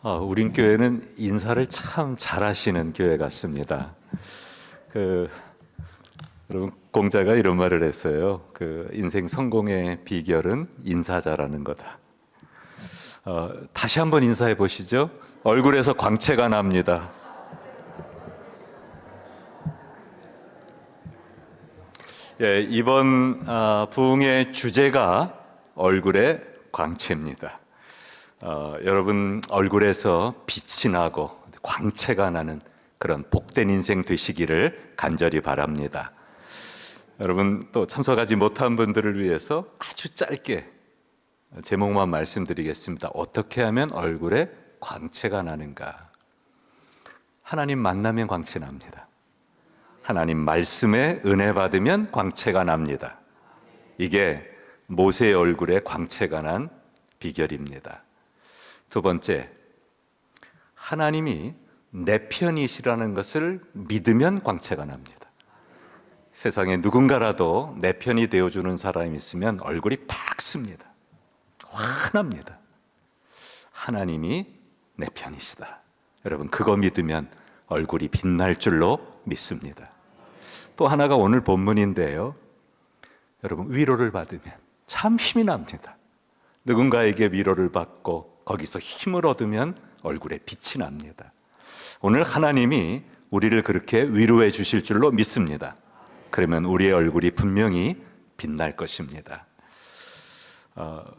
우린 교회는 인사를 참 잘하시는 교회 같습니다. 여러분, 공자가 이런 말을 했어요. 인생 성공의 비결은 인사 잘하는 거다. 다시 한번 인사해 보시죠. 얼굴에서 광채가 납니다. 예, 이번 부흥의 주제가 얼굴의 광채입니다. 여러분 얼굴에서 빛이 나고 광채가 나는 그런 복된 인생 되시기를 간절히 바랍니다. 여러분, 또 참석하지 못한 분들을 위해서 아주 짧게 제목만 말씀드리겠습니다. 어떻게 하면 얼굴에 광채가 나는가? 하나님 만나면 광채 납니다. 하나님 말씀에 은혜 받으면 광채가 납니다. 이게 모세의 얼굴에 광채가 난 비결입니다. 두 번째, 하나님이 내 편이시라는 것을 믿으면 광채가 납니다. 세상에 누군가라도 내 편이 되어주는 사람이 있으면 얼굴이 밝습니다. 환합니다. 하나님이 내 편이시다. 여러분, 그거 믿으면 얼굴이 빛날 줄로 믿습니다. 또 하나가 오늘 본문인데요, 여러분, 위로를 받으면 참 힘이 납니다. 누군가에게 위로를 받고 거기서 힘을 얻으면 얼굴에 빛이 납니다. 오늘 하나님이 우리를 그렇게 위로해 주실 줄로 믿습니다. 그러면 우리의 얼굴이 분명히 빛날 것입니다.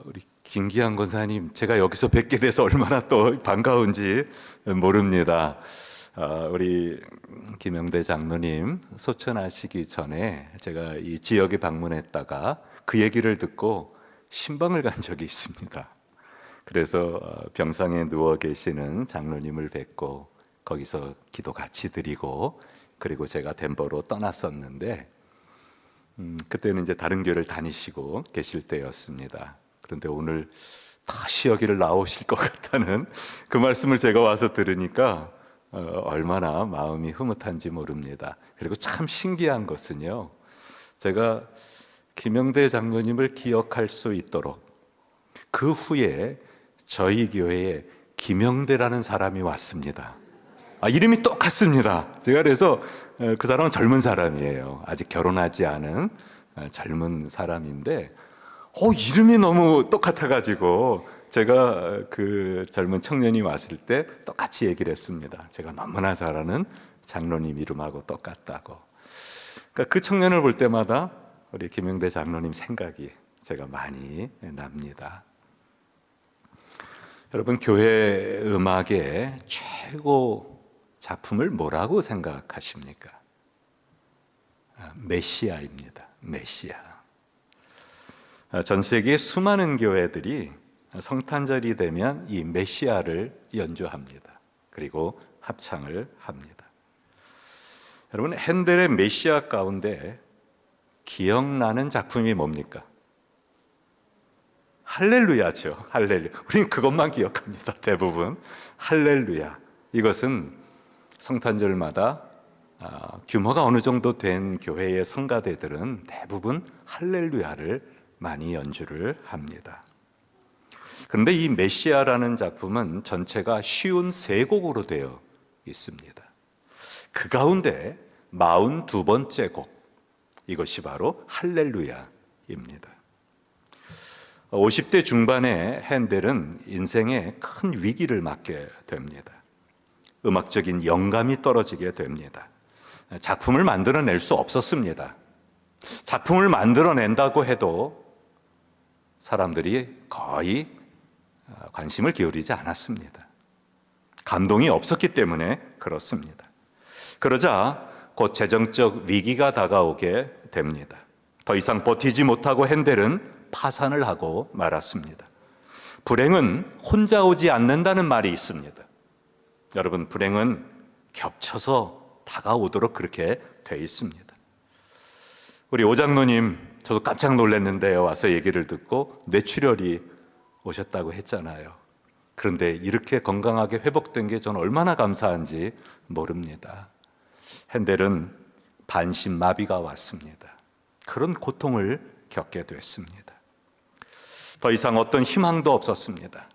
우리 김기한 권사님, 제가 여기서 뵙게 돼서 얼마나 또 반가운지 모릅니다. 우리 김영대 장로님 소천하시기 전에 제가 이 지역에 방문했다가 그 얘기를 듣고 신방을 간 적이 있습니다. 그래서 병상에 누워 계시는 장로님을 뵙고 거기서 기도 같이 드리고, 그리고 제가 덴버로 떠났었는데 그때는 이제 다른 교회를 다니시고 계실 때였습니다. 그런데 오늘 다시 여기를 나오실 것 같다는 그 말씀을 제가 와서 들으니까 얼마나 마음이 흐뭇한지 모릅니다. 그리고 참 신기한 것은요, 제가 김영대 장로님을 기억할 수 있도록 그 후에 저희 교회에 김영대라는 사람이 왔습니다. 이름이 똑같습니다. 제가 그래서 그 사람은 젊은 사람이에요. 아직 결혼하지 않은 젊은 사람인데 이름이 너무 똑같아가지고 제가 그 젊은 청년이 왔을 때 똑같이 얘기를 했습니다. 제가 너무나 잘 아는 장로님 이름하고 똑같다고. 그러니까 그 청년을 볼 때마다 우리 김영대 장로님 생각이 제가 많이 납니다. 여러분, 교회 음악의 최고 작품을 뭐라고 생각하십니까? 메시아입니다. 메시아. 전 세계 수많은 교회들이 성탄절이 되면 이 메시아를 연주합니다. 그리고 합창을 합니다. 여러분, 핸델의 메시아 가운데 기억나는 작품이 뭡니까? 할렐루야죠. 할렐루야. 우리는 그것만 기억합니다. 대부분 할렐루야. 이것은 성탄절마다 규모가 어느 정도 된 교회의 성가대들은 대부분 할렐루야를 많이 연주를 합니다. 그런데 이 메시아라는 작품은 전체가 쉬운 세 곡으로 되어 있습니다. 그 가운데 42번째 곡, 이것이 바로 할렐루야입니다. 50대 중반에 핸델은 인생에 큰 위기를 맞게 됩니다. 음악적인 영감이 떨어지게 됩니다. 작품을 만들어낼 수 없었습니다. 작품을 만들어낸다고 해도 사람들이 거의 관심을 기울이지 않았습니다. 감동이 없었기 때문에 그렇습니다. 그러자 곧 재정적 위기가 다가오게 됩니다. 더 이상 버티지 못하고 핸델은 파산을 하고 말았습니다. 불행은 혼자 오지 않는다는 말이 있습니다. 여러분, 불행은 겹쳐서 다가오도록 그렇게 돼 있습니다. 우리 오장로님, 저도 깜짝 놀랐는데요, 와서 얘기를 듣고 뇌출혈이 오셨다고 했잖아요. 그런데 이렇게 건강하게 회복된 게 저는 얼마나 감사한지 모릅니다. 핸델은 반신마비가 왔습니다. 그런 고통을 겪게 됐습니다. 더 이상 어떤 희망도 없었습니다.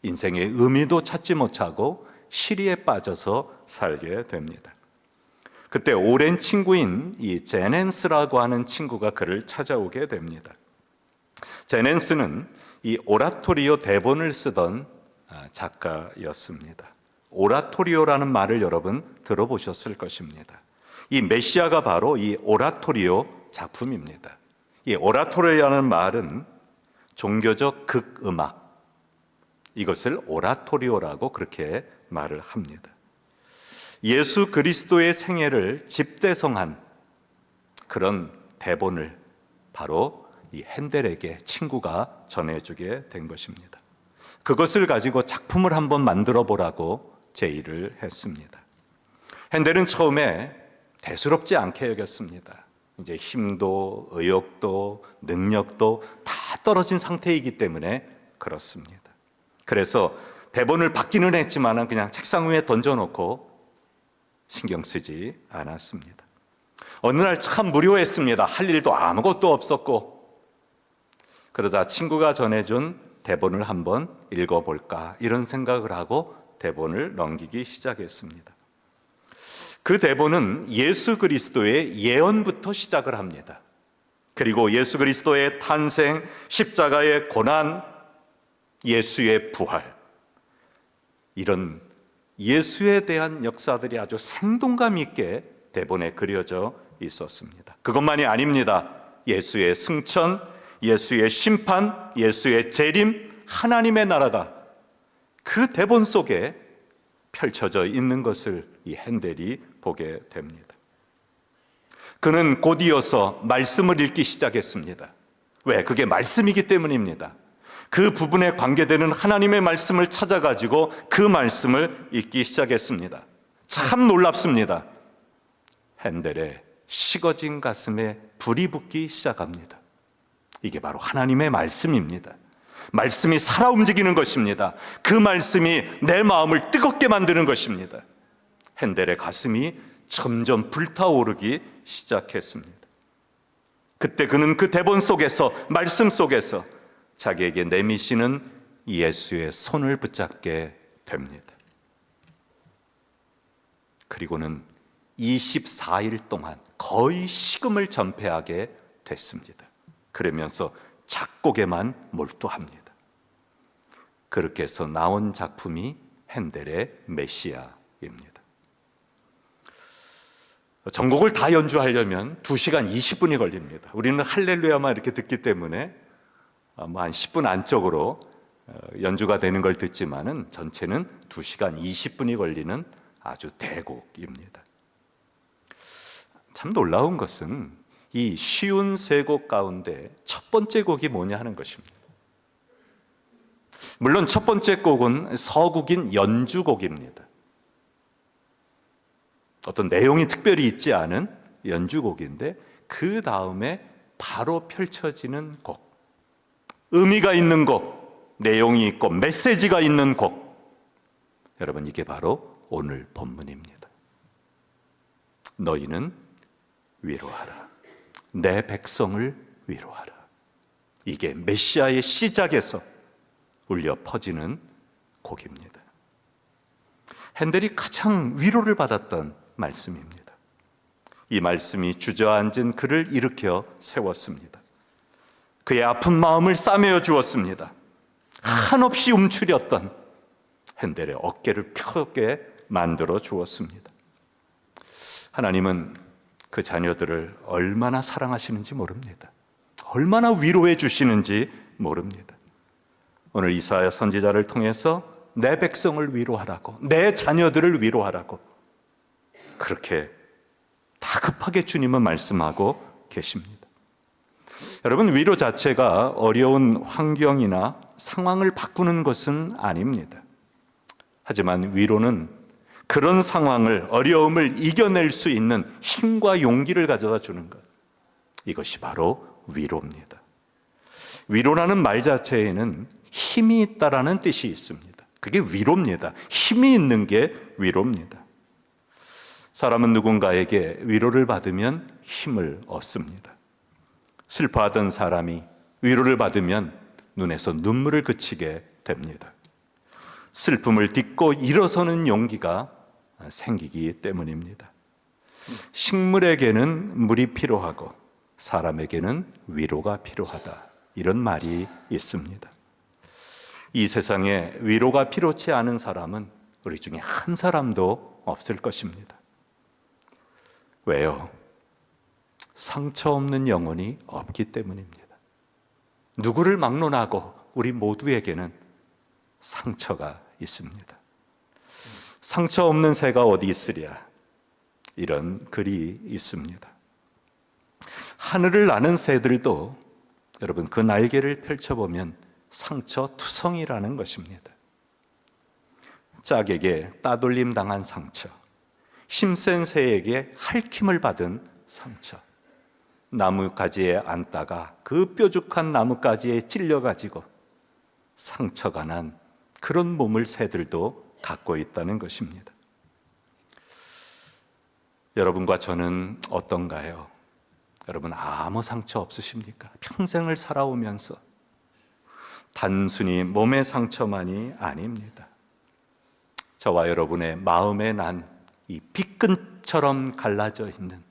인생의 의미도 찾지 못하고 시리에 빠져서 살게 됩니다. 그때 오랜 친구인 이 제넨스라고 하는 친구가 그를 찾아오게 됩니다. 제넨스는 이 오라토리오 대본을 쓰던 작가였습니다. 오라토리오라는 말을 여러분 들어보셨을 것입니다. 이 메시아가 바로 이 오라토리오 작품입니다. 이 오라토리오라는 말은 종교적 극음악, 이것을 오라토리오라고 그렇게 말을 합니다. 예수 그리스도의 생애를 집대성한 그런 대본을 바로 이 핸델에게 친구가 전해주게 된 것입니다. 그것을 가지고 작품을 한번 만들어 보라고 제의를 했습니다. 핸델은 처음에 대수롭지 않게 여겼습니다. 이제 힘도 의욕도 능력도 다 떨어진 상태이기 때문에 그렇습니다. 그래서 대본을 받기는 했지만 그냥 책상 위에 던져놓고 신경 쓰지 않았습니다. 어느 날 참 무료했습니다. 할 일도 아무것도 없었고, 그러다 친구가 전해준 대본을 한번 읽어볼까 이런 생각을 하고 대본을 넘기기 시작했습니다. 그 대본은 예수 그리스도의 예언부터 시작을 합니다. 그리고 예수 그리스도의 탄생, 십자가의 고난, 예수의 부활, 이런 예수에 대한 역사들이 아주 생동감 있게 대본에 그려져 있었습니다. 그것만이 아닙니다. 예수의 승천, 예수의 심판, 예수의 재림, 하나님의 나라가 그 대본 속에 펼쳐져 있는 것을 이 핸델이 보게 됩니다. 그는 곧이어서 말씀을 읽기 시작했습니다. 왜? 그게 말씀이기 때문입니다. 그 부분에 관계되는 하나님의 말씀을 찾아가지고 그 말씀을 읽기 시작했습니다. 참 놀랍습니다. 핸델의 식어진 가슴에 불이 붙기 시작합니다. 이게 바로 하나님의 말씀입니다. 말씀이 살아 움직이는 것입니다. 그 말씀이 내 마음을 뜨겁게 만드는 것입니다. 핸델의 가슴이 점점 불타오르기 시작했습니다. 그때 그는 그 대본 속에서, 말씀 속에서 자기에게 내미시는 예수의 손을 붙잡게 됩니다. 그리고는 24일 동안 거의 식음을 전폐하게 됐습니다. 그러면서 작곡에만 몰두합니다. 그렇게 해서 나온 작품이 핸델의 메시아입니다. 전곡을 다 연주하려면 2시간 20분이 걸립니다. 우리는 할렐루야만 이렇게 듣기 때문에 한 10분 안쪽으로 연주가 되는 걸 듣지만은 전체는 2시간 20분이 걸리는 아주 대곡입니다. 참 놀라운 것은 이 쉬운 세 곡 가운데 첫 번째 곡이 뭐냐 하는 것입니다. 물론 첫 번째 곡은 서국인 연주곡입니다. 어떤 내용이 특별히 있지 않은 연주곡인데 그 다음에 바로 펼쳐지는 곡, 의미가 있는 곡, 내용이 있고 메시지가 있는 곡, 여러분 이게 바로 오늘 본문입니다. 너희는 위로하라, 내 백성을 위로하라. 이게 메시아의 시작에서 울려 퍼지는 곡입니다. 핸델이 가장 위로를 받았던 말씀입니다. 이 말씀이 주저앉은 그를 일으켜 세웠습니다. 그의 아픈 마음을 싸매어 주었습니다. 한없이 움츠렸던 핸델의 어깨를 펴게 만들어 주었습니다. 하나님은 그 자녀들을 얼마나 사랑하시는지 모릅니다. 얼마나 위로해 주시는지 모릅니다. 오늘 이사야 선지자를 통해서 내 백성을 위로하라고, 내 자녀들을 위로하라고 그렇게 다급하게 주님은 말씀하고 계십니다. 여러분, 위로 자체가 어려운 환경이나 상황을 바꾸는 것은 아닙니다. 하지만 위로는 그런 상황을, 어려움을 이겨낼 수 있는 힘과 용기를 가져다 주는 것, 이것이 바로 위로입니다. 위로라는 말 자체에는 힘이 있다라는 뜻이 있습니다. 그게 위로입니다. 힘이 있는 게 위로입니다. 사람은 누군가에게 위로를 받으면 힘을 얻습니다. 슬퍼하던 사람이 위로를 받으면 눈에서 눈물을 그치게 됩니다. 슬픔을 딛고 일어서는 용기가 생기기 때문입니다. 식물에게는 물이 필요하고 사람에게는 위로가 필요하다, 이런 말이 있습니다. 이 세상에 위로가 필요치 않은 사람은 우리 중에 한 사람도 없을 것입니다. 왜요? 상처 없는 영혼이 없기 때문입니다. 누구를 막론하고 우리 모두에게는 상처가 있습니다. 상처 없는 새가 어디 있으랴, 이런 글이 있습니다. 하늘을 나는 새들도 여러분 그 날개를 펼쳐보면 상처투성이라는 것입니다. 짝에게 따돌림 당한 상처, 힘센 새에게 핥힘을 받은 상처, 나뭇가지에 앉다가 그 뾰족한 나뭇가지에 찔려가지고 상처가 난 그런 몸을 새들도 갖고 있다는 것입니다. 여러분과 저는 어떤가요? 여러분 아무 상처 없으십니까? 평생을 살아오면서 단순히 몸의 상처만이 아닙니다. 저와 여러분의 마음에 난 이 빗끈처럼 갈라져 있는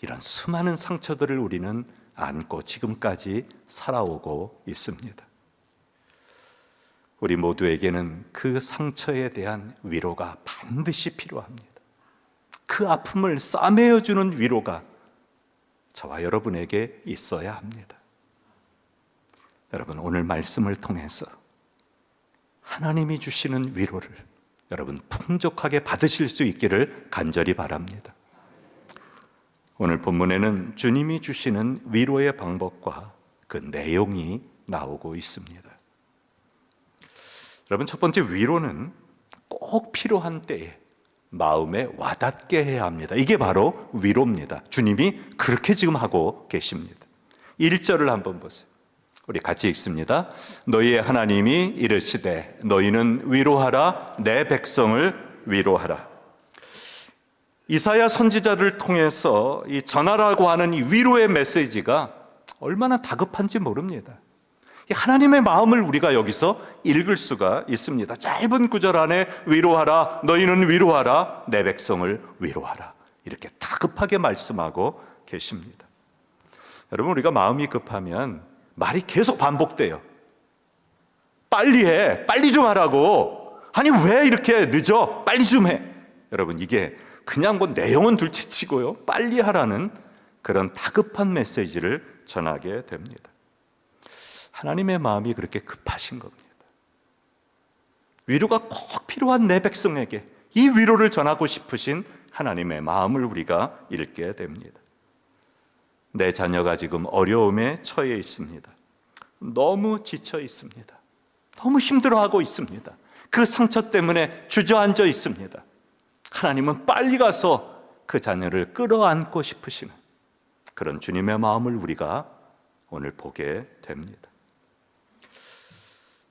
이런 수많은 상처들을 우리는 안고 지금까지 살아오고 있습니다. 우리 모두에게는 그 상처에 대한 위로가 반드시 필요합니다. 그 아픔을 싸매어주는 위로가 저와 여러분에게 있어야 합니다. 여러분, 오늘 말씀을 통해서 하나님이 주시는 위로를 여러분 풍족하게 받으실 수 있기를 간절히 바랍니다. 오늘 본문에는 주님이 주시는 위로의 방법과 그 내용이 나오고 있습니다. 여러분, 첫 번째 위로는 꼭 필요한 때에 마음에 와닿게 해야 합니다. 이게 바로 위로입니다. 주님이 그렇게 지금 하고 계십니다. 1절을 한번 보세요. 우리 같이 읽습니다. 너희의 하나님이 이르시되 너희는 위로하라, 내 백성을 위로하라. 이사야 선지자를 통해서 이 전하라고 하는 이 위로의 메시지가 얼마나 다급한지 모릅니다. 하나님의 마음을 우리가 여기서 읽을 수가 있습니다. 짧은 구절 안에 위로하라, 너희는 위로하라, 내 백성을 위로하라, 이렇게 다급하게 말씀하고 계십니다. 여러분, 우리가 마음이 급하면 말이 계속 반복돼요. 빨리 해, 빨리 좀 하라고. 아니 왜 이렇게 늦어, 빨리 좀 해. 여러분, 이게 그냥 뭐 내용은 둘째치고요, 빨리 하라는 그런 다급한 메시지를 전하게 됩니다. 하나님의 마음이 그렇게 급하신 겁니다. 위로가 꼭 필요한 내 백성에게 이 위로를 전하고 싶으신 하나님의 마음을 우리가 읽게 됩니다. 내 자녀가 지금 어려움에 처해 있습니다. 너무 지쳐 있습니다. 너무 힘들어하고 있습니다. 그 상처 때문에 주저앉아 있습니다. 하나님은 빨리 가서 그 자녀를 끌어안고 싶으시는 그런 주님의 마음을 우리가 오늘 보게 됩니다.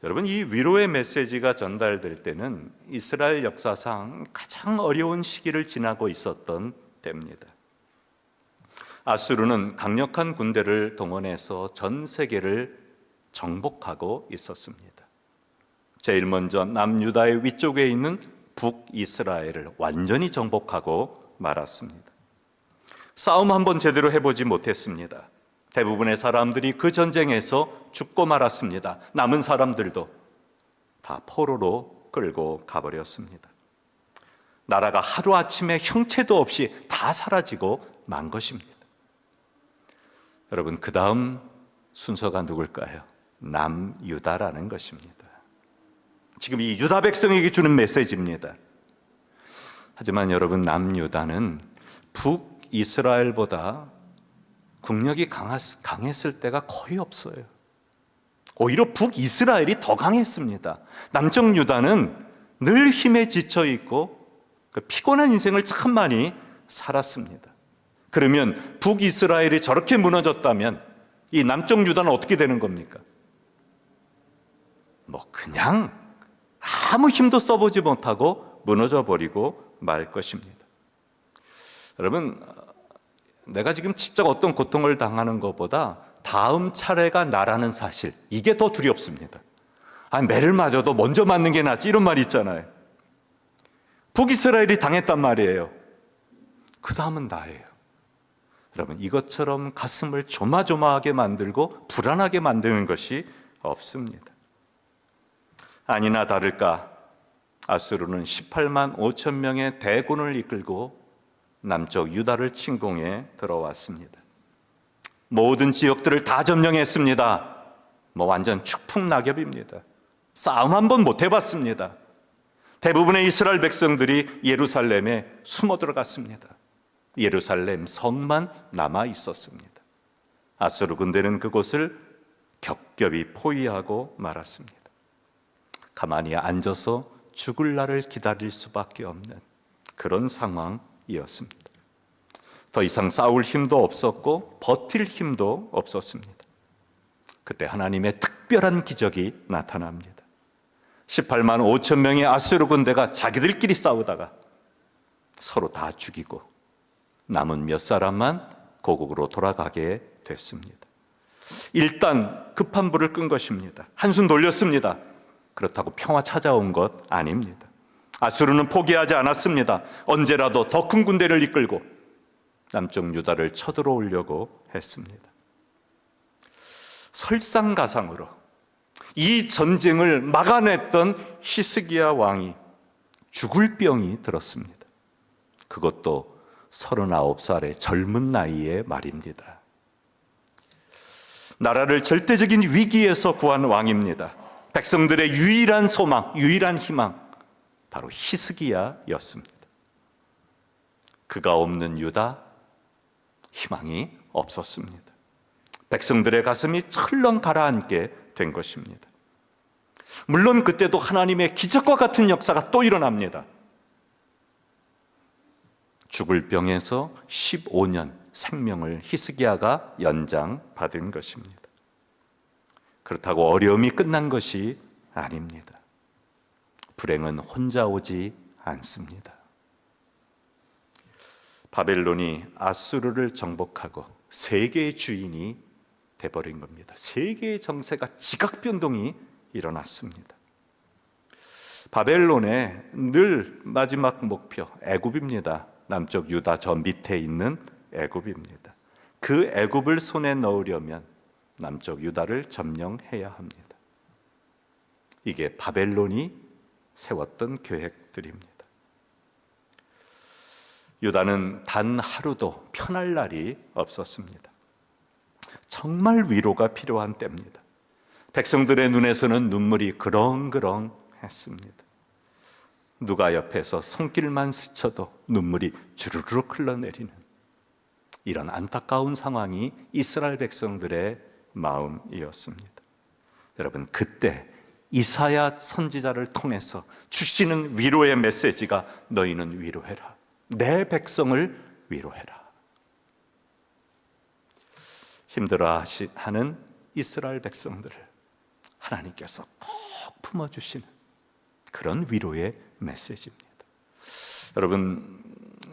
여러분, 이 위로의 메시지가 전달될 때는 이스라엘 역사상 가장 어려운 시기를 지나고 있었던 때입니다. 아수르는 강력한 군대를 동원해서 전 세계를 정복하고 있었습니다. 제일 먼저 남유다의 위쪽에 있는 북이스라엘을 완전히 정복하고 말았습니다. 싸움 한번 제대로 해보지 못했습니다. 대부분의 사람들이 그 전쟁에서 죽고 말았습니다. 남은 사람들도 다 포로로 끌고 가버렸습니다. 나라가 하루아침에 형체도 없이 다 사라지고 만 것입니다. 여러분, 그 다음 순서가 누굴까요? 남유다라는 것입니다. 지금 이 유다 백성에게 주는 메시지입니다. 하지만 여러분, 남유다는 북이스라엘보다 국력이 강했을 때가 거의 없어요. 오히려 북이스라엘이 더 강했습니다. 남쪽 유다는 늘 힘에 지쳐 있고 피곤한 인생을 참 많이 살았습니다. 그러면 북이스라엘이 저렇게 무너졌다면 이 남쪽 유다는 어떻게 되는 겁니까? 뭐 그냥 아무 힘도 써보지 못하고 무너져 버리고 말 것입니다. 여러분, 내가 지금 직접 어떤 고통을 당하는 것보다 다음 차례가 나라는 사실, 이게 더 두렵습니다. 매를 맞아도 먼저 맞는 게 낫지, 이런 말이 있잖아요. 북이스라엘이 당했단 말이에요. 그 다음은 나예요. 여러분, 이것처럼 가슴을 조마조마하게 만들고 불안하게 만드는 것이 없습니다. 아니나 다를까 아수르는 18만 5천 명의 대군을 이끌고 남쪽 유다를 침공해 들어왔습니다. 모든 지역들을 다 점령했습니다. 완전 축풍낙엽입니다. 싸움 한 번 못 해봤습니다. 대부분의 이스라엘 백성들이 예루살렘에 숨어 들어갔습니다. 예루살렘 성만 남아 있었습니다. 아수르 군대는 그곳을 겹겹이 포위하고 말았습니다. 가만히 앉아서 죽을 날을 기다릴 수밖에 없는 그런 상황이었습니다. 더 이상 싸울 힘도 없었고 버틸 힘도 없었습니다. 그때 하나님의 특별한 기적이 나타납니다. 18만 5천 명의 아수르 군대가 자기들끼리 싸우다가 서로 다 죽이고 남은 몇 사람만 고국으로 돌아가게 됐습니다. 일단 급한 불을 끈 것입니다. 한숨 돌렸습니다. 그렇다고 평화 찾아온 것 아닙니다. 아수르는 포기하지 않았습니다. 언제라도 더 큰 군대를 이끌고 남쪽 유다를 쳐들어오려고 했습니다. 설상가상으로 이 전쟁을 막아냈던 히스기야 왕이 죽을 병이 들었습니다. 그것도 39살의 젊은 나이에 말입니다. 나라를 절대적인 위기에서 구한 왕입니다. 백성들의 유일한 소망, 유일한 희망, 바로 히스기야였습니다. 그가 없는 유다, 희망이 없었습니다. 백성들의 가슴이 철렁 가라앉게 된 것입니다. 물론 그때도 하나님의 기적과 같은 역사가 또 일어납니다. 죽을 병에서 15년 생명을 히스기야가 연장받은 것입니다. 그렇다고 어려움이 끝난 것이 아닙니다. 불행은 혼자 오지 않습니다. 바벨론이 아수르를 정복하고 세계의 주인이 돼버린 겁니다. 세계의 정세가 지각 변동이 일어났습니다. 바벨론의 늘 마지막 목표 애굽입니다. 남쪽 유다 저 밑에 있는 애굽입니다. 그 애굽을 손에 넣으려면 남쪽 유다를 점령해야 합니다. 이게 바벨론이 세웠던 계획들입니다. 유다는 단 하루도 편할 날이 없었습니다. 정말 위로가 필요한 때입니다. 백성들의 눈에서는 눈물이 그렁그렁했습니다. 누가 옆에서 손길만 스쳐도 눈물이 주르륵 흘러내리는 이런 안타까운 상황이 이스라엘 백성들의 마음이었습니다. 여러분, 그때 이사야 선지자를 통해서 주시는 위로의 메시지가 너희는 위로해라. 내 백성을 위로해라. 힘들어하는 이스라엘 백성들을 하나님께서 꼭 품어주시는 그런 위로의 메시지입니다. 여러분,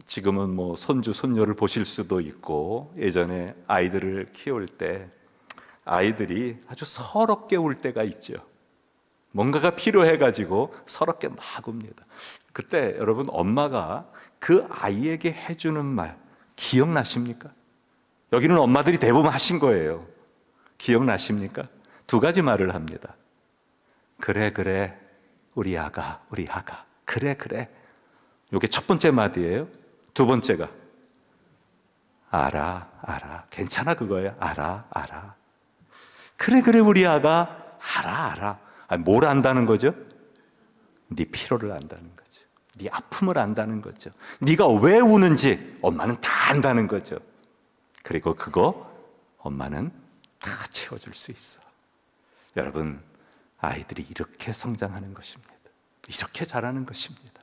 지금은 손주, 손녀를 보실 수도 있고 예전에 아이들을 키울 때 아이들이 아주 서럽게 울 때가 있죠. 뭔가가 필요해가지고 서럽게 막 웁니다. 그때 여러분, 엄마가 그 아이에게 해주는 말 기억나십니까? 여기는 엄마들이 대부분 하신 거예요. 기억나십니까? 두 가지 말을 합니다. 그래 그래 우리 아가 그래 그래. 이게 첫 번째 마디예요. 두 번째가 알아 괜찮아 그거야. 알아 그래 우리 아가 알아. 뭘 안다는 거죠? 네 피로를 안다는 거죠. 네 아픔을 안다는 거죠. 네가 왜 우는지 엄마는 다 안다는 거죠. 그리고 그거 엄마는 다 채워줄 수 있어. 여러분, 아이들이 이렇게 성장하는 것입니다. 이렇게 자라는 것입니다.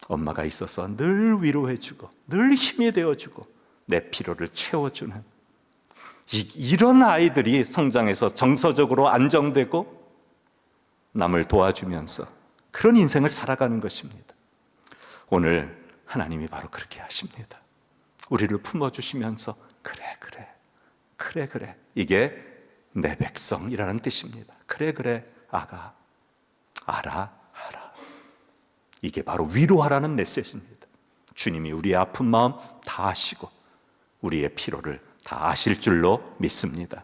엄마가 있어서 늘 위로해주고 늘 힘이 되어주고 내 피로를 채워주는 이런 아이들이 성장해서 정서적으로 안정되고 남을 도와주면서 그런 인생을 살아가는 것입니다. 오늘 하나님이 바로 그렇게 하십니다. 우리를 품어주시면서 그래 이게 내 백성이라는 뜻입니다. 그래 아가, 알아. 이게 바로 위로하라는 메시지입니다. 주님이 우리의 아픈 마음 다 아시고 우리의 피로를 다 아실 줄로 믿습니다.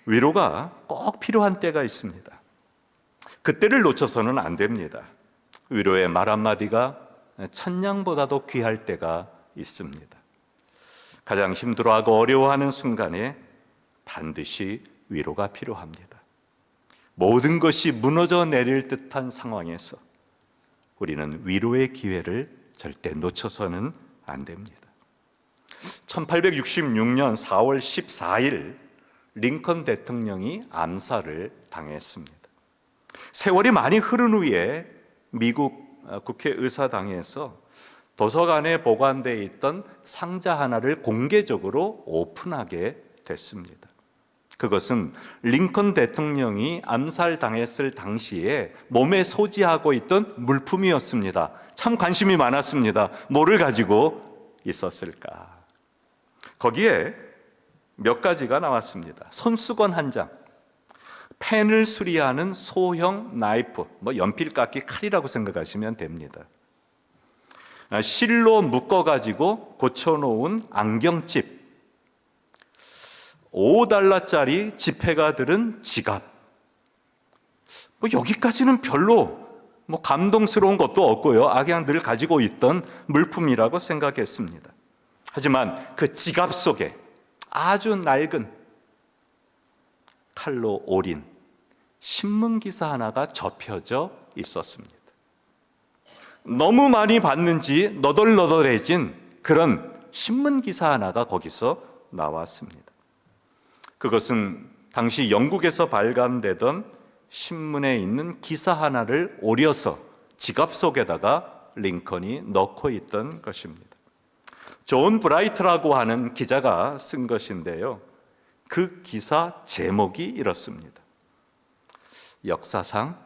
위로가 꼭 필요한 때가 있습니다. 그때를 놓쳐서는 안 됩니다. 위로의 말 한마디가 천냥보다도 귀할 때가 있습니다. 가장 힘들어하고 어려워하는 순간에 반드시 위로가 필요합니다. 모든 것이 무너져 내릴 듯한 상황에서 우리는 위로의 기회를 절대 놓쳐서는 안 됩니다. 1866년 4월 14일 링컨 대통령이 암살을 당했습니다. 세월이 많이 흐른 후에 미국 국회의사당에서 도서관에 보관되어 있던 상자 하나를 공개적으로 오픈하게 됐습니다. 그것은 링컨 대통령이 암살당했을 당시에 몸에 소지하고 있던 물품이었습니다. 참 관심이 많았습니다. 뭐를 가지고 있었을까? 거기에 몇 가지가 나왔습니다. 손수건 한 장, 펜을 수리하는 소형 나이프, 연필깎이 칼이라고 생각하시면 됩니다. 실로 묶어가지고 고쳐놓은 안경집, $5짜리 지폐가 들은 지갑. 여기까지는 별로 감동스러운 것도 없고요. 그냥 늘 가지고 있던 물품이라고 생각했습니다. 하지만 그 지갑 속에 아주 낡은 칼로 오린 신문기사 하나가 접혀져 있었습니다. 너무 많이 봤는지 너덜너덜해진 그런 신문기사 하나가 거기서 나왔습니다. 그것은 당시 영국에서 발간되던 신문에 있는 기사 하나를 오려서 지갑 속에다가 링컨이 넣고 있던 것입니다. 존 브라이트라고 하는 기자가 쓴 것인데요. 그 기사 제목이 이렇습니다. 역사상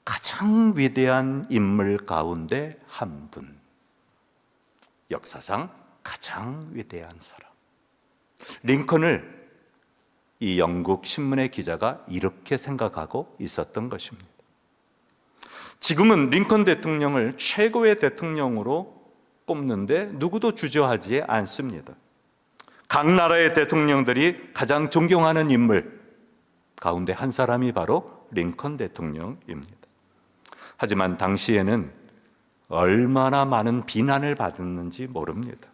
가장 위대한 인물 가운데 한 분. 역사상 가장 위대한 사람. 링컨을 이 영국 신문의 기자가 이렇게 생각하고 있었던 것입니다. 지금은 링컨 대통령을 최고의 대통령으로 꼽는데 누구도 주저하지 않습니다. 각 나라의 대통령들이 가장 존경하는 인물 가운데 한 사람이 바로 링컨 대통령입니다. 하지만 당시에는 얼마나 많은 비난을 받았는지 모릅니다.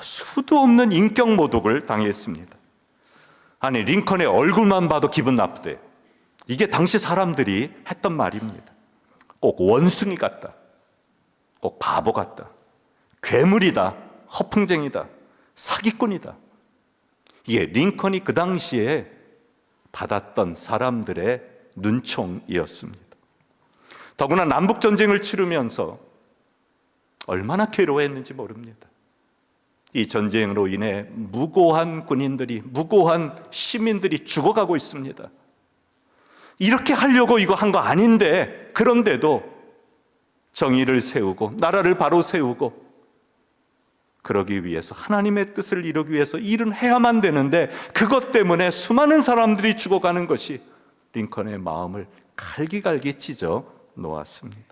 수도 없는 인격 모독을 당했습니다. 아니, 링컨의 얼굴만 봐도 기분 나쁘대요. 이게 당시 사람들이 했던 말입니다. 꼭 원숭이 같다, 꼭 바보 같다, 괴물이다, 허풍쟁이다, 사기꾼이다. 이게 링컨이 그 당시에 받았던 사람들의 눈총이었습니다. 더구나 남북전쟁을 치르면서 얼마나 괴로워했는지 모릅니다. 이 전쟁으로 인해 무고한 군인들이, 무고한 시민들이 죽어가고 있습니다. 이렇게 하려고 이거 한 거 아닌데, 그런데도 정의를 세우고 나라를 바로 세우고 그러기 위해서, 하나님의 뜻을 이루기 위해서 일은 해야만 되는데, 그것 때문에 수많은 사람들이 죽어가는 것이 링컨의 마음을 갈기갈기 찢어 놓았습니다.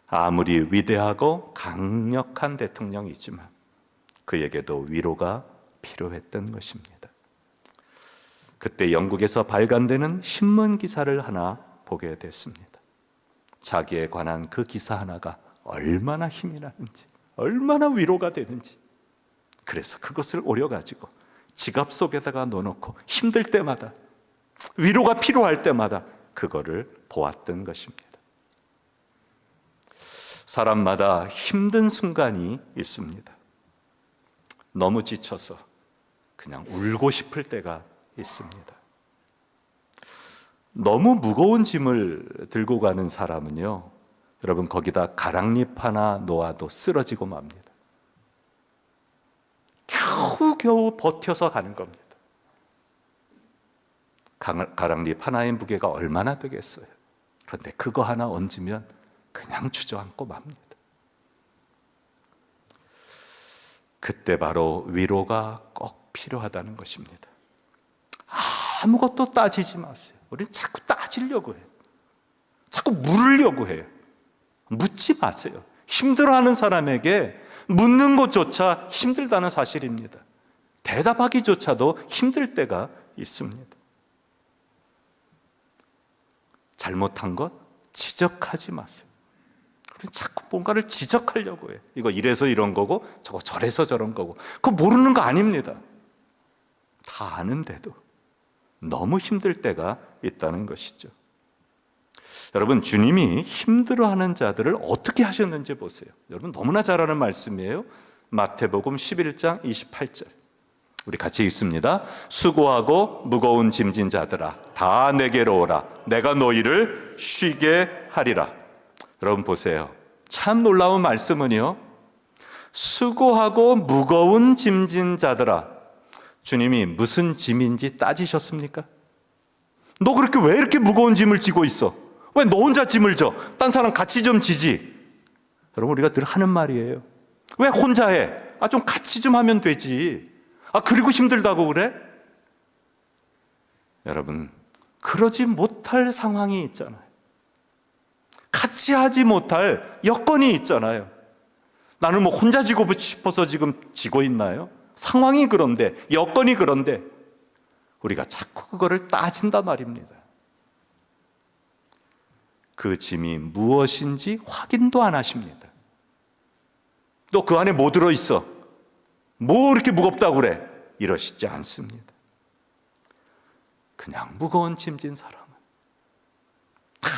아무리 위대하고 강력한 대통령이지만 그에게도 위로가 필요했던 것입니다. 그때 영국에서 발간되는 신문 기사를 하나 보게 됐습니다. 자기에 관한 그 기사 하나가 얼마나 힘이 나는지, 얼마나 위로가 되는지, 그래서 그것을 오려가지고 지갑 속에다가 넣어놓고 힘들 때마다, 위로가 필요할 때마다 그거를 보았던 것입니다. 사람마다 힘든 순간이 있습니다. 너무 지쳐서 그냥 울고 싶을 때가 있습니다. 너무 무거운 짐을 들고 가는 사람은요, 여러분, 거기다 가랑잎 하나 놓아도 쓰러지고 맙니다. 겨우겨우 버텨서 가는 겁니다. 가랑잎 하나의 무게가 얼마나 되겠어요? 그런데 그거 하나 얹으면 그냥 주저앉고 맙니다. 그때 바로 위로가 꼭 필요하다는 것입니다. 아무것도 따지지 마세요. 우리는 자꾸 따지려고 해요. 자꾸 물으려고 해요. 묻지 마세요. 힘들어하는 사람에게 묻는 것조차 힘들다는 사실입니다. 대답하기조차도 힘들 때가 있습니다. 잘못한 것 지적하지 마세요. 우리는 자꾸 뭔가를 지적하려고 해요. 이거 이래서 이런 거고 저거 저래서 저런 거고. 그거 모르는 거 아닙니다. 다 아는데도 너무 힘들 때가 있다는 것이죠. 여러분, 주님이 힘들어하는 자들을 어떻게 하셨는지 보세요. 여러분, 너무나 잘 아는 말씀이에요. 마태복음 11장 28절. 우리 같이 읽습니다. 수고하고 무거운 짐진 자들아, 다 내게로 오라. 내가 너희를 쉬게 하리라. 여러분 보세요. 참 놀라운 말씀은요, 수고하고 무거운 짐진 자들아. 주님이 무슨 짐인지 따지셨습니까? 너 그렇게 왜 이렇게 무거운 짐을 지고 있어? 왜 너 혼자 짐을 져? 딴 사람 같이 좀 지지. 여러분, 우리가 늘 하는 말이에요. 왜 혼자 해? 좀 같이 좀 하면 되지. 그리고 힘들다고 그래? 여러분, 그러지 못할 상황이 있잖아요. 같이 하지 못할 여건이 있잖아요. 나는 뭐 혼자 지고 싶어서 지금 지고 있나요? 상황이 그런데, 여건이 그런데 우리가 자꾸 그거를 따진단 말입니다. 그 짐이 무엇인지 확인도 안 하십니다. 또 그 안에 뭐 들어있어? 뭐 이렇게 무겁다고 그래? 이러시지 않습니다. 그냥 무거운 짐진 사람은 다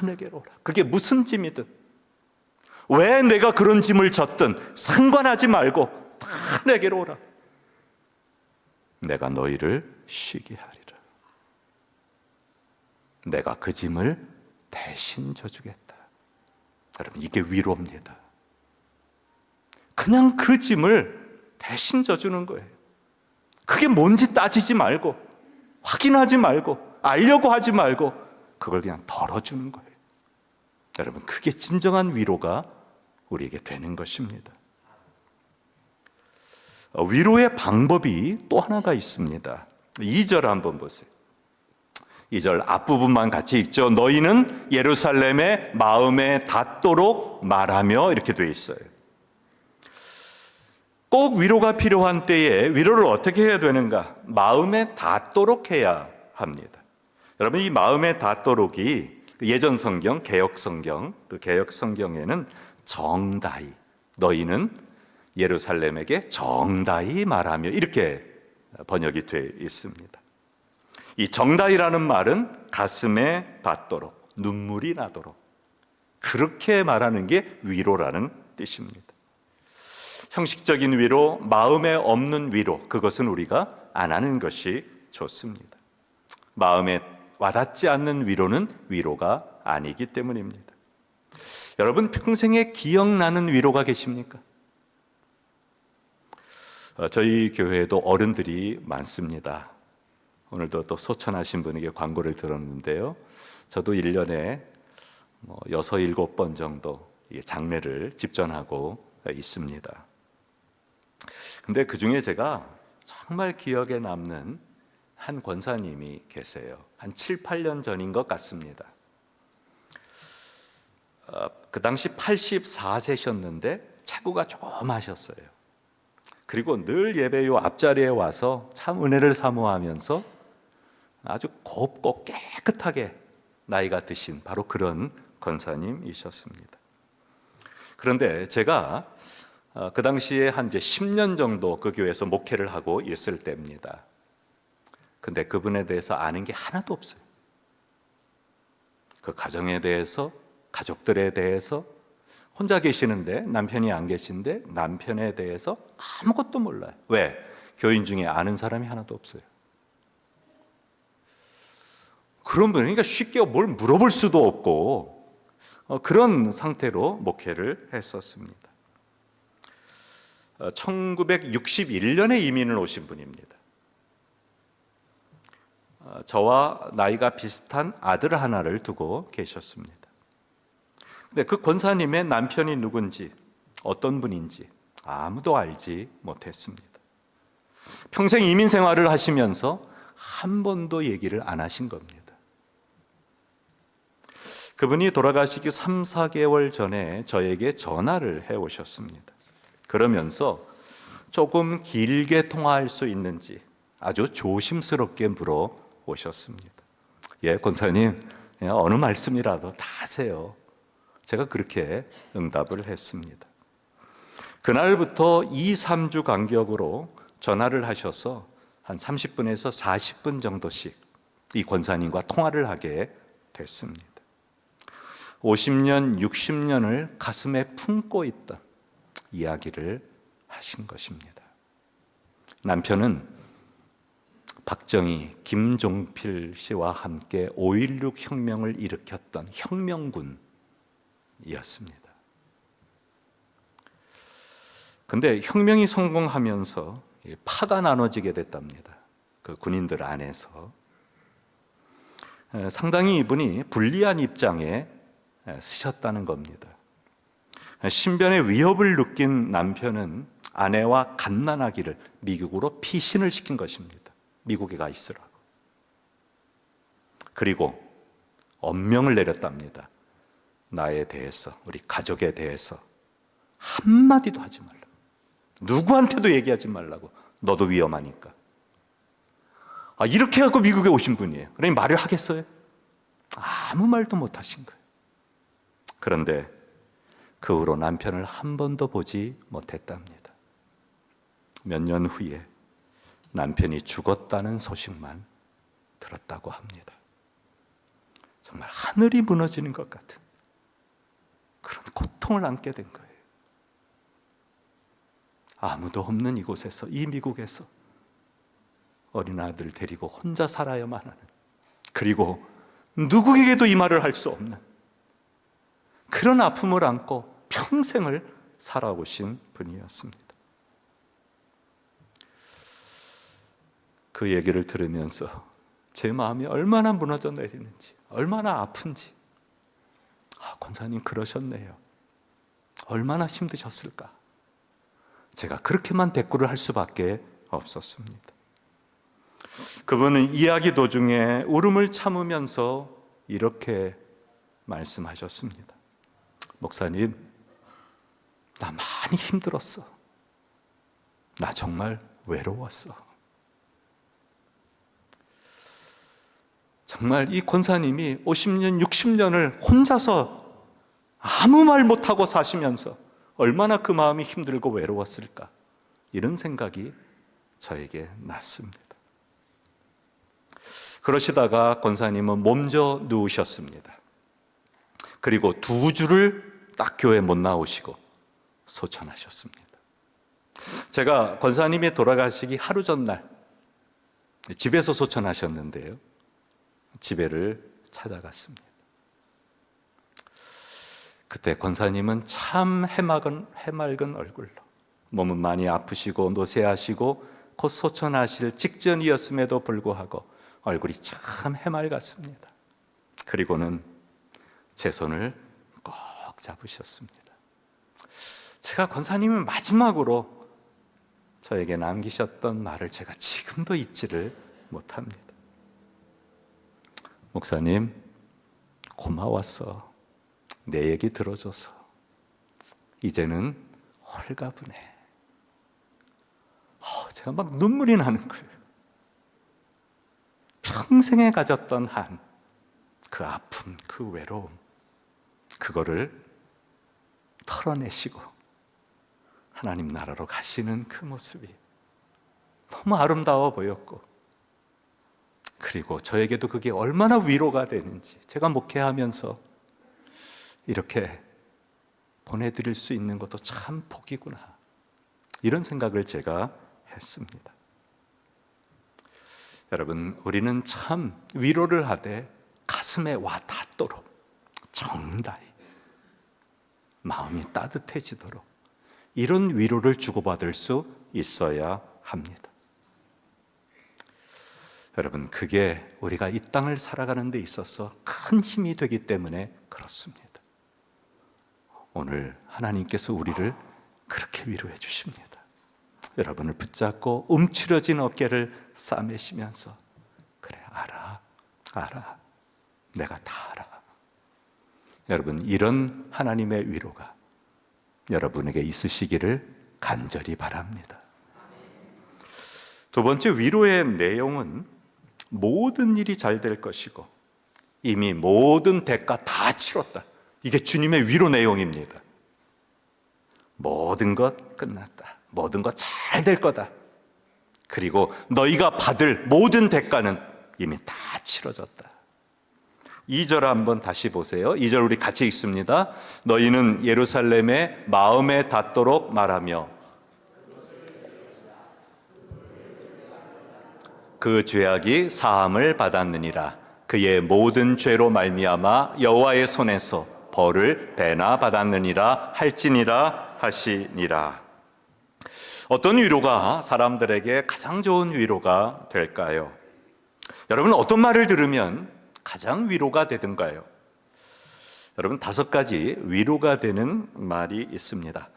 내게로 오라. 그게 무슨 짐이든, 왜 내가 그런 짐을 졌든 상관하지 말고 다 내게로 오라. 내가 너희를 쉬게 하리라. 내가 그 짐을 대신 져주겠다. 여러분, 이게 위로입니다. 그냥 그 짐을 대신 져주는 거예요. 그게 뭔지 따지지 말고, 확인하지 말고, 알려고 하지 말고, 그걸 그냥 덜어주는 거예요. 여러분, 그게 진정한 위로가 우리에게 되는 것입니다. 위로의 방법이 또 하나가 있습니다. 2절 한번 보세요. 2절 앞부분만 같이 읽죠. 너희는 예루살렘에 마음에 닿도록 말하며, 이렇게 돼 있어요. 꼭 위로가 필요한 때에 위로를 어떻게 해야 되는가? 마음에 닿도록 해야 합니다. 여러분, 이 마음에 닿도록이 예전 성경, 개역 성경, 그 개역 성경에는 정다히, 너희는 예루살렘에게 정다히 말하며, 이렇게 번역이 되어 있습니다. 이 정다히라는 말은 가슴에 닿도록, 눈물이 나도록, 그렇게 말하는 게 위로라는 뜻입니다. 형식적인 위로, 마음에 없는 위로, 그것은 우리가 안 하는 것이 좋습니다. 마음에 와닿지 않는 위로는 위로가 아니기 때문입니다. 여러분, 평생에 기억나는 위로가 계십니까? 저희 교회에도 어른들이 많습니다. 오늘도 또 소천하신 분에게 광고를 들었는데요. 저도 1년에 6, 7번 정도 장례를 집전하고 있습니다. 근데 그 중에 제가 정말 기억에 남는 한 권사님이 계세요. 한 7, 8년 전인 것 같습니다. 그 당시 84세셨는데 체구가 조금 하셨어요. 그리고 늘 예배요 앞자리에 와서 참 은혜를 사모하면서 아주 곱고 깨끗하게 나이가 드신 바로 그런 권사님이셨습니다. 그런데 제가 그 당시에 한 이제 10년 정도 그 교회에서 목회를 하고 있을 때입니다. 근데 그분에 대해서 아는 게 하나도 없어요. 그 가정에 대해서, 가족들에 대해서, 혼자 계시는데 남편이 안 계신데 남편에 대해서 아무것도 몰라요. 왜? 교인 중에 아는 사람이 하나도 없어요. 그런 분이니까 쉽게 뭘 물어볼 수도 없고 그런 상태로 목회를 했었습니다. 1961년에 이민을 오신 분입니다. 저와 나이가 비슷한 아들 하나를 두고 계셨습니다. 근데 그 권사님의 남편이 누군지, 어떤 분인지 아무도 알지 못했습니다. 평생 이민 생활을 하시면서 한 번도 얘기를 안 하신 겁니다. 그분이 돌아가시기 3, 4개월 전에 저에게 전화를 해 오셨습니다. 그러면서 조금 길게 통화할 수 있는지 아주 조심스럽게 물어 오셨습니다. 예, 권사님, 어느 말씀이라도 다 하세요. 제가 그렇게 응답을 했습니다. 그날부터 2, 3주 간격으로 전화를 하셔서 한 30분에서 40분 정도씩 이 권사님과 통화를 하게 됐습니다. 50년, 60년을 가슴에 품고 있던 이야기를 하신 것입니다. 남편은 박정희, 김종필 씨와 함께 5.16 혁명을 일으켰던 혁명군이었습니다. 근데 혁명이 성공하면서 파가 나눠지게 됐답니다. 그 군인들 안에서. 상당히 이분이 불리한 입장에 쓰셨다는 겁니다. 신변의 위협을 느낀 남편은 아내와 갓난아기를 미국으로 피신을 시킨 것입니다. 미국에 가 있으라고. 그리고 엄명을 내렸답니다. 나에 대해서, 우리 가족에 대해서 한마디도 하지 말라고. 누구한테도 얘기하지 말라고. 너도 위험하니까. 이렇게 해갖고 미국에 오신 분이에요. 그러니 말을 하겠어요? 아무 말도 못 하신 거예요. 그런데 그 후로 남편을 한 번도 보지 못했답니다. 몇 년 후에 남편이 죽었다는 소식만 들었다고 합니다. 정말 하늘이 무너지는 것 같은 그런 고통을 안게 된 거예요. 아무도 없는 이곳에서, 이 미국에서 어린아들 데리고 혼자 살아야만 하는, 그리고 누구에게도 이 말을 할 수 없는 그런 아픔을 안고 평생을 살아오신 분이었습니다. 그 얘기를 들으면서 제 마음이 얼마나 무너져 내리는지, 얼마나 아픈지. 권사님 그러셨네요. 얼마나 힘드셨을까. 제가 그렇게만 대꾸를 할 수밖에 없었습니다. 그분은 이야기 도중에 울음을 참으면서 이렇게 말씀하셨습니다. 목사님, 나 많이 힘들었어. 나 정말 외로웠어. 정말 이 권사님이 50년, 60년을 혼자서 아무 말 못하고 사시면서 얼마나 그 마음이 힘들고 외로웠을까. 이런 생각이 저에게 났습니다. 그러시다가 권사님은 몸져 누우셨습니다. 그리고 2주를 딱 교회 못 나오시고 소천하셨습니다. 제가 권사님이 돌아가시기 하루 전날 집에서 소천하셨는데요. 집에를 찾아갔습니다. 그때 권사님은 참 해맑은 얼굴로, 몸은 많이 아프시고 노쇠하시고 곧 소천하실 직전이었음에도 불구하고 얼굴이 참 해맑았습니다. 그리고는 제 손을 꼭 잡으셨습니다. 제가 권사님은 마지막으로 저에게 남기셨던 말을 제가 지금도 잊지를 못합니다. 목사님, 고마웠어. 내 얘기 들어줘서. 이제는 홀가분해. 제가 막 눈물이 나는 거예요. 평생에 가졌던 그 아픔, 그 외로움, 그거를 털어내시고 하나님 나라로 가시는 그 모습이 너무 아름다워 보였고, 그리고 저에게도 그게 얼마나 위로가 되는지, 제가 목회하면서 이렇게 보내드릴 수 있는 것도 참 복이구나, 이런 생각을 제가 했습니다. 여러분, 우리는 참 위로를 하되 가슴에 와 닿도록 정다히 마음이 따뜻해지도록 이런 위로를 주고받을 수 있어야 합니다. 여러분, 그게 우리가 이 땅을 살아가는 데 있어서 큰 힘이 되기 때문에 그렇습니다. 오늘 하나님께서 우리를 그렇게 위로해 주십니다. 여러분을 붙잡고 움츠러진 어깨를 싸매시면서 그래, 알아. 내가 다 알아. 여러분, 이런 하나님의 위로가 여러분에게 있으시기를 간절히 바랍니다. 두 번째, 위로의 내용은 모든 일이 잘 될 것이고 이미 모든 대가 다 치렀다. 이게 주님의 위로 내용입니다. 모든 것 끝났다. 모든 것 잘 될 거다. 그리고 너희가 받을 모든 대가는 이미 다 치러졌다. 2절 한번 다시 보세요. 2절 우리 같이 읽습니다. 너희는 예루살렘에 마음에 닿도록 말하며 그 죄악이 사함을 받았느니라. 그의 모든 죄로 말미암아 여호와의 손에서 벌을 배나 받았느니라 할지니라 하시니라. 어떤 위로가 사람들에게 가장 좋은 위로가 될까요? 여러분, 어떤 말을 들으면 가장 위로가 되던가요? 여러분, 5가지 위로가 되는 말이 있습니다.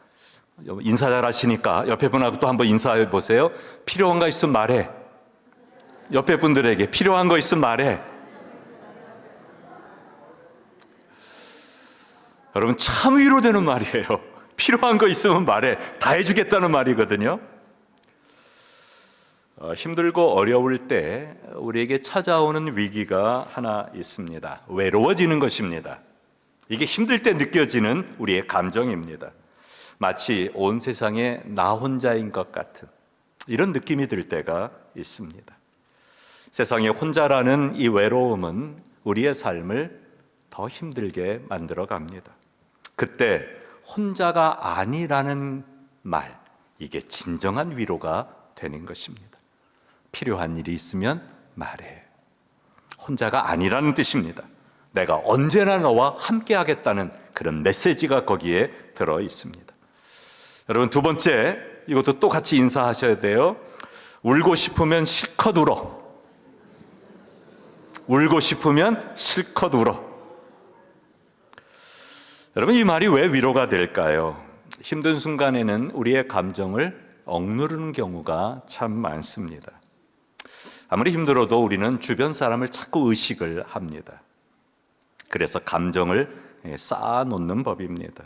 인사 잘 하시니까 옆에 분하고 또 한번 인사해 보세요. 필요한 거 있으면 말해. 옆에 분들에게 필요한 거 있으면 말해. 여러분, 참 위로되는 말이에요. 필요한 거 있으면 말해. 다 해주겠다는 말이거든요. 힘들고 어려울 때 우리에게 찾아오는 위기가 하나 있습니다. 외로워지는 것입니다. 이게 힘들 때 느껴지는 우리의 감정입니다. 마치 온 세상에 나 혼자인 것 같은 이런 느낌이 들 때가 있습니다. 세상에 혼자라는 이 외로움은 우리의 삶을 더 힘들게 만들어 갑니다. 그때 혼자가 아니라는 말, 이게 진정한 위로가 되는 것입니다. 필요한 일이 있으면 말해. 혼자가 아니라는 뜻입니다. 내가 언제나 너와 함께 하겠다는 그런 메시지가 거기에 들어 있습니다. 여러분, 두 번째, 이것도 또 같이 인사하셔야 돼요. 울고 싶으면 실컷 울어. 울고 싶으면 실컷 울어. 여러분, 이 말이 왜 위로가 될까요? 힘든 순간에는 우리의 감정을 억누르는 경우가 참 많습니다. 아무리 힘들어도 우리는 주변 사람을 자꾸 의식을 합니다. 그래서 감정을 쌓아놓는 법입니다.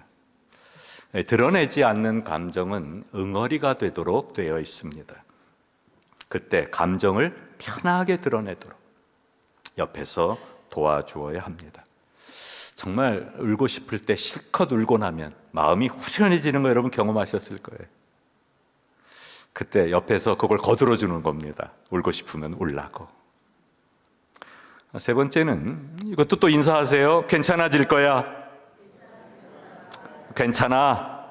드러내지 않는 감정은 응어리가 되도록 되어 있습니다. 그때 감정을 편하게 드러내도록 옆에서 도와주어야 합니다. 정말 울고 싶을 때 실컷 울고 나면 마음이 후련해지는 거 여러분 경험하셨을 거예요. 그때 옆에서 그걸 거들어주는 겁니다. 울고 싶으면 울라고. 세 번째는 이것도 또 인사하세요. 괜찮아질 거야. 괜찮아.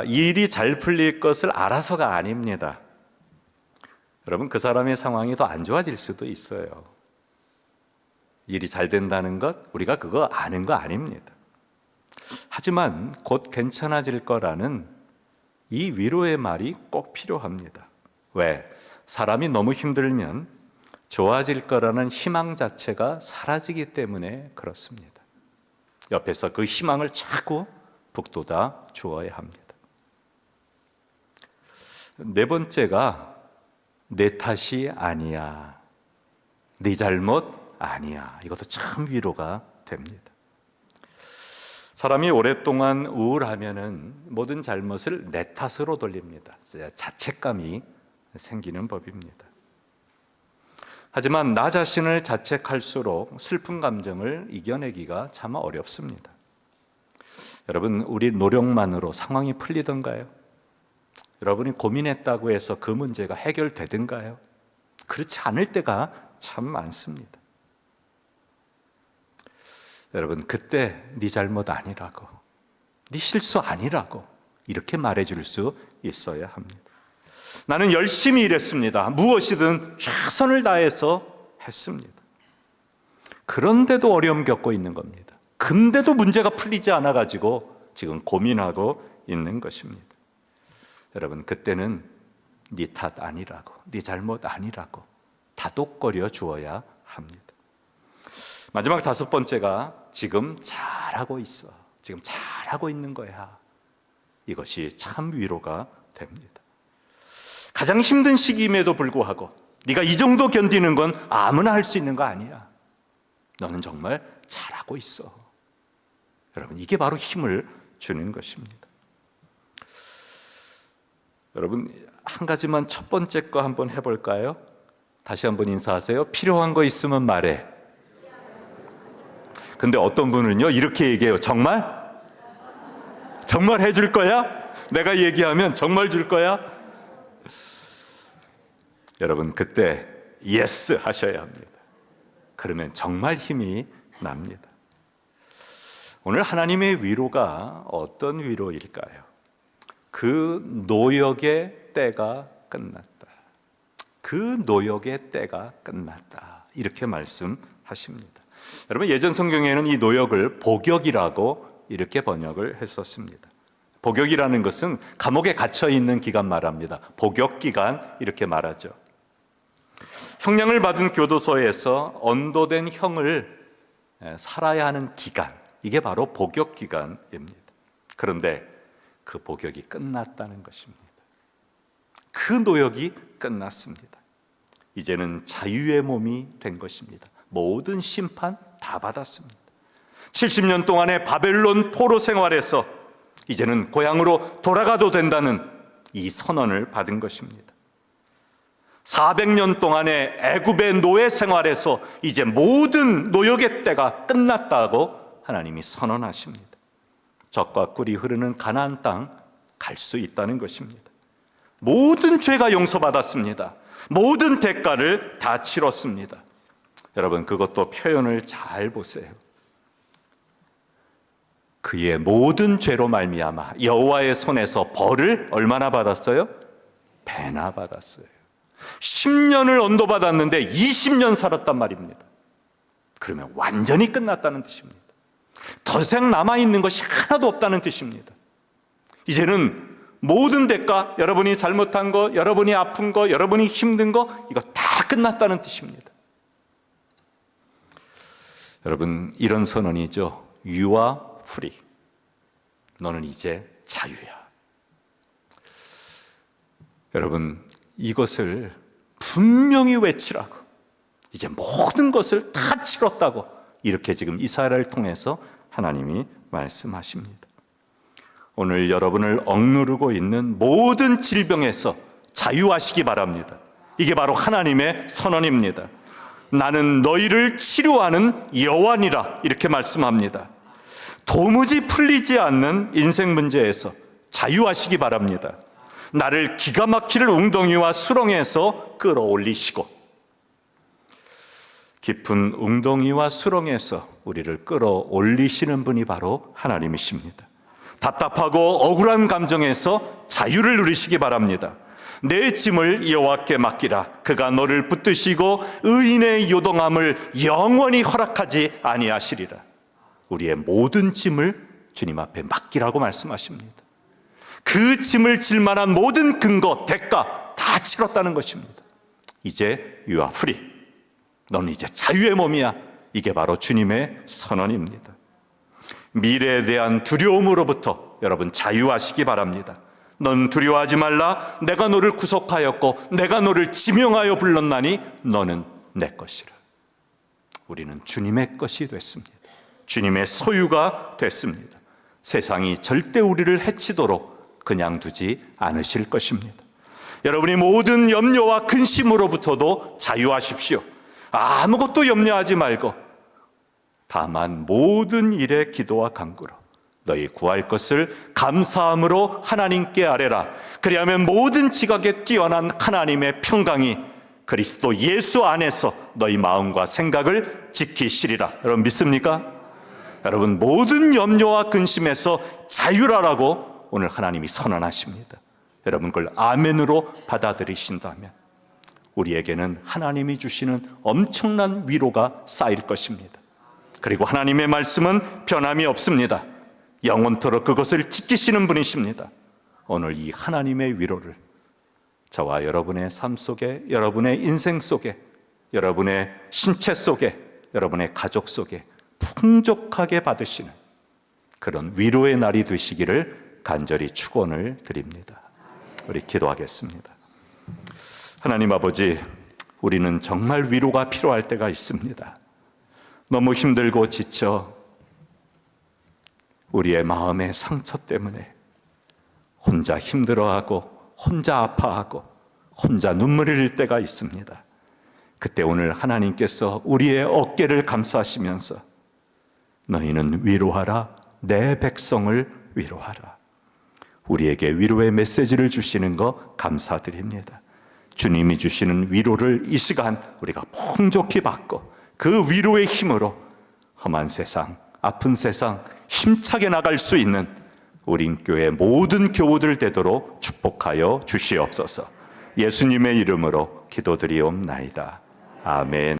일이 잘 풀릴 것을 알아서가 아닙니다. 여러분, 그 사람의 상황이 더 안 좋아질 수도 있어요. 일이 잘 된다는 것, 우리가 그거 아는 거 아닙니다. 하지만 곧 괜찮아질 거라는 이 위로의 말이 꼭 필요합니다. 왜? 사람이 너무 힘들면 좋아질 거라는 희망 자체가 사라지기 때문에 그렇습니다. 옆에서 그 희망을 자꾸 북돋아 주어야 합니다. 네 번째가 내 탓이 아니야. 네 잘못 아니야. 이것도 참 위로가 됩니다. 사람이 오랫동안 우울하면은 모든 잘못을 내 탓으로 돌립니다. 자책감이 생기는 법입니다. 하지만 나 자신을 자책할수록 슬픈 감정을 이겨내기가 참 어렵습니다. 여러분, 우리 노력만으로 상황이 풀리던가요? 여러분이 고민했다고 해서 그 문제가 해결되던가요? 그렇지 않을 때가 참 많습니다. 여러분, 그때 네 잘못 아니라고, 네 실수 아니라고 이렇게 말해줄 수 있어야 합니다. 나는 열심히 일했습니다. 무엇이든 최선을 다해서 했습니다. 그런데도 어려움 겪고 있는 겁니다. 근데도 문제가 풀리지 않아가지고 지금 고민하고 있는 것입니다. 여러분, 그때는 네 탓 아니라고, 네 잘못 아니라고 다독거려 주어야 합니다. 마지막 다섯 번째가 지금 잘하고 있어. 지금 잘하고 있는 거야. 이것이 참 위로가 됩니다. 가장 힘든 시기임에도 불구하고 네가 이 정도 견디는 건 아무나 할 수 있는 거 아니야. 너는 정말 잘하고 있어. 여러분, 이게 바로 힘을 주는 것입니다. 여러분, 한 가지만 첫 번째 거 한번 해볼까요? 다시 한번 인사하세요. 필요한 거 있으면 말해. 근데 어떤 분은요 이렇게 얘기해요. 정말? 정말 해줄 거야? 내가 얘기하면 정말 줄 거야? 여러분, 그때 예스 하셔야 합니다. 그러면 정말 힘이 납니다. 오늘 하나님의 위로가 어떤 위로일까요? 그 노역의 때가 끝났다. 그 노역의 때가 끝났다. 이렇게 말씀하십니다. 여러분, 예전 성경에는 이 노역을 복역이라고 이렇게 번역을 했었습니다. 복역이라는 것은 감옥에 갇혀 있는 기간 말합니다. 복역 기간 이렇게 말하죠. 형량을 받은 교도소에서 언도된 형을 살아야 하는 기간, 이게 바로 복역 기간입니다. 그런데 그 복역이 끝났다는 것입니다. 그 노역이 끝났습니다. 이제는 자유의 몸이 된 것입니다. 모든 심판 다 받았습니다. 70년 동안의 바벨론 포로 생활에서 이제는 고향으로 돌아가도 된다는 이 선언을 받은 것입니다. 400년 동안의 애굽의 노예 생활에서 이제 모든 노역의 때가 끝났다고 하나님이 선언하십니다. 젖과 꿀이 흐르는 가나안 땅 갈 수 있다는 것입니다. 모든 죄가 용서받았습니다. 모든 대가를 다 치렀습니다. 여러분, 그것도 표현을 잘 보세요. 그의 모든 죄로 말미암아 여호와의 손에서 벌을 얼마나 받았어요? 배나 받았어요. 10년을 언도받았는데 20년 살았단 말입니다. 그러면 완전히 끝났다는 뜻입니다. 더 이상 남아있는 것이 하나도 없다는 뜻입니다. 이제는 모든 대가, 여러분이 잘못한 거, 여러분이 아픈 거, 여러분이 힘든 거, 이거 다 끝났다는 뜻입니다. 여러분, 이런 선언이죠. You are free. 너는 이제 자유야. 여러분, 이것을 분명히 외치라고, 이제 모든 것을 다 치렀다고 이렇게 지금 이사야를 통해서 하나님이 말씀하십니다. 오늘 여러분을 억누르고 있는 모든 질병에서 자유하시기 바랍니다. 이게 바로 하나님의 선언입니다. 나는 너희를 치료하는 여호와니라 이렇게 말씀합니다. 도무지 풀리지 않는 인생 문제에서 자유하시기 바랍니다. 나를 기가 막힐 웅덩이와 수렁에서 끌어올리시고, 깊은 웅덩이와 수렁에서 우리를 끌어올리시는 분이 바로 하나님이십니다. 답답하고 억울한 감정에서 자유를 누리시기 바랍니다. 내 짐을 여호와께 맡기라. 그가 너를 붙드시고 의인의 요동함을 영원히 허락하지 아니하시리라. 우리의 모든 짐을 주님 앞에 맡기라고 말씀하십니다. 그 짐을 질 만한 모든 근거, 대가 다 치렀다는 것입니다. 이제 you are free. 너는 이제 자유의 몸이야. 이게 바로 주님의 선언입니다. 미래에 대한 두려움으로부터 여러분 자유하시기 바랍니다. 넌 두려워하지 말라. 내가 너를 구속하였고 내가 너를 지명하여 불렀나니 너는 내 것이라. 우리는 주님의 것이 됐습니다. 주님의 소유가 됐습니다. 세상이 절대 우리를 해치도록 그냥 두지 않으실 것입니다. 여러분이 모든 염려와 근심으로부터도 자유하십시오. 아무것도 염려하지 말고 다만 모든 일에 기도와 간구로 너희 구할 것을 감사함으로 하나님께 아뢰라. 그리하면 모든 지각에 뛰어난 하나님의 평강이 그리스도 예수 안에서 너희 마음과 생각을 지키시리라. 여러분 믿습니까? 여러분, 모든 염려와 근심에서 자유라라고 오늘 하나님이 선언하십니다. 여러분 그걸 아멘으로 받아들이신다면 우리에게는 하나님이 주시는 엄청난 위로가 쌓일 것입니다. 그리고 하나님의 말씀은 변함이 없습니다. 영원토록 그것을 지키시는 분이십니다. 오늘 이 하나님의 위로를 저와 여러분의 삶 속에, 여러분의 인생 속에, 여러분의 신체 속에, 여러분의 가족 속에 풍족하게 받으시는 그런 위로의 날이 되시기를 간절히 축원을 드립니다. 우리 기도하겠습니다. 하나님 아버지, 우리는 정말 위로가 필요할 때가 있습니다. 너무 힘들고 지쳐 우리의 마음의 상처 때문에 혼자 힘들어하고 혼자 아파하고 혼자 눈물을 흘릴 때가 있습니다. 그때 오늘 하나님께서 우리의 어깨를 감싸시면서 너희는 위로하라, 내 백성을 위로하라, 우리에게 위로의 메시지를 주시는 것 감사드립니다. 주님이 주시는 위로를 이 시간 우리가 풍족히 받고 그 위로의 힘으로 험한 세상, 아픈 세상 힘차게 나갈 수 있는 우리 교회 모든 교우들 되도록 축복하여 주시옵소서. 예수님의 이름으로 기도드리옵나이다. 아멘.